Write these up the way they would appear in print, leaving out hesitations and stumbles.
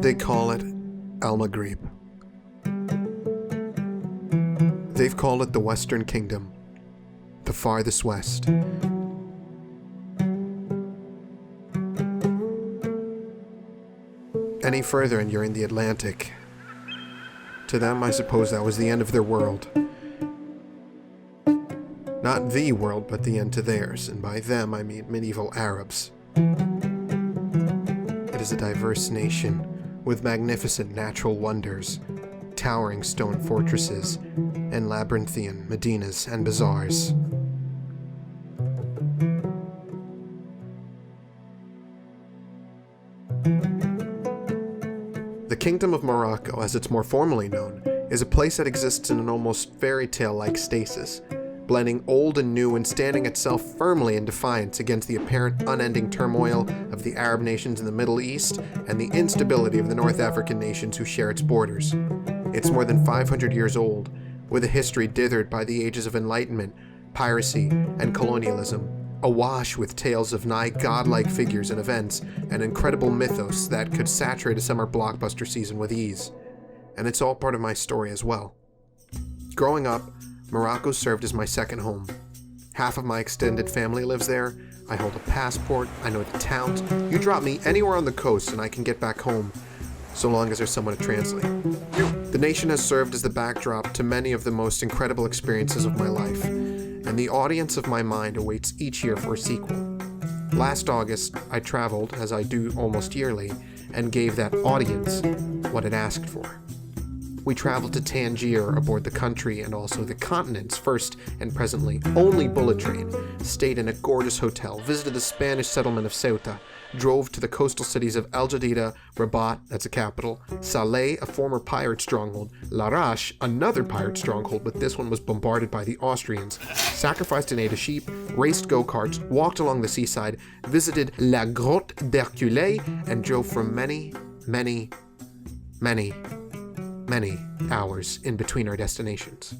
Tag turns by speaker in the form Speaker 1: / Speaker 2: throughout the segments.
Speaker 1: They call it Al Maghrib. They've called it the Western Kingdom, the farthest west. Any further and you're in the Atlantic. To them, I suppose that was the end of their world. Not the world, but the end to theirs, and by them I mean medieval Arabs. It is a diverse nation, with magnificent natural wonders, towering stone fortresses, and labyrinthian medinas and bazaars. The Kingdom of Morocco, as it's more formally known, is a place that exists in an almost fairy tale-like stasis, blending old and new and standing itself firmly in defiance against the apparent unending turmoil of the Arab nations in the Middle East and the instability of the North African nations who share its borders. It's more than 500 years old, with a history dithered by the ages of Enlightenment, piracy, and colonialism, awash with tales of nigh godlike figures and events, and incredible mythos that could saturate a summer blockbuster season with ease. And it's all part of my story as well. Growing up, Morocco served as my second home. Half of my extended family lives there. I hold a passport, I know the towns. You drop me anywhere on the coast and I can get back home, so long as there's someone to translate. The nation has served as the backdrop to many of the most incredible experiences of my life, and the audience of my mind awaits each year for a sequel. Last August, I traveled, as I do almost yearly, and gave that audience what it asked for. We traveled to Tangier aboard the country and also the continent's first and presently only bullet train, stayed in a gorgeous hotel, visited the Spanish settlement of Ceuta, drove to the coastal cities of El Jadida, Rabat, that's a capital, Saleh, a former pirate stronghold, Larache, another pirate stronghold, but this one was bombarded by the Austrians, sacrificed and ate a sheep, raced go-karts, walked along the seaside, visited La Grotte d'Hercule, and drove for many hours in between our destinations.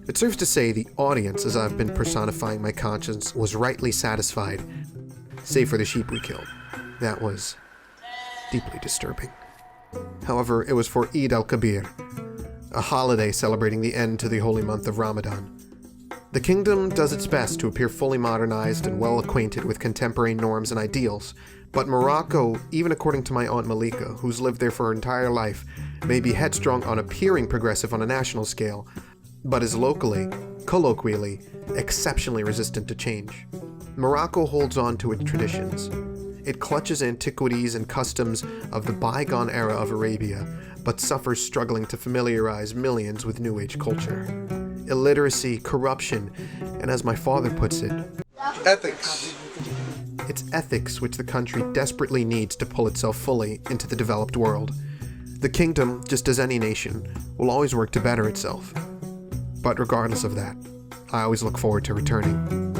Speaker 1: It serves to say the audience, as I've been personifying my conscience, was rightly satisfied, save for the sheep we killed. That was deeply disturbing. However, it was for Eid al-Kabir, a holiday celebrating the end to the holy month of Ramadan. The kingdom does its best to appear fully modernized and well acquainted with contemporary norms and ideals, but Morocco, even according to my Aunt Malika, who's lived there for her entire life, may be headstrong on appearing progressive on a national scale, but is locally, colloquially, exceptionally resistant to change. Morocco holds on to its traditions. It clutches antiquities and customs of the bygone era of Arabia, but suffers struggling to familiarize millions with New Age culture. Illiteracy, corruption, and as my father puts it, ethics. It's ethics which the country desperately needs to pull itself fully into the developed world. The kingdom, just as any nation, will always work to better itself. But regardless of that, I always look forward to returning.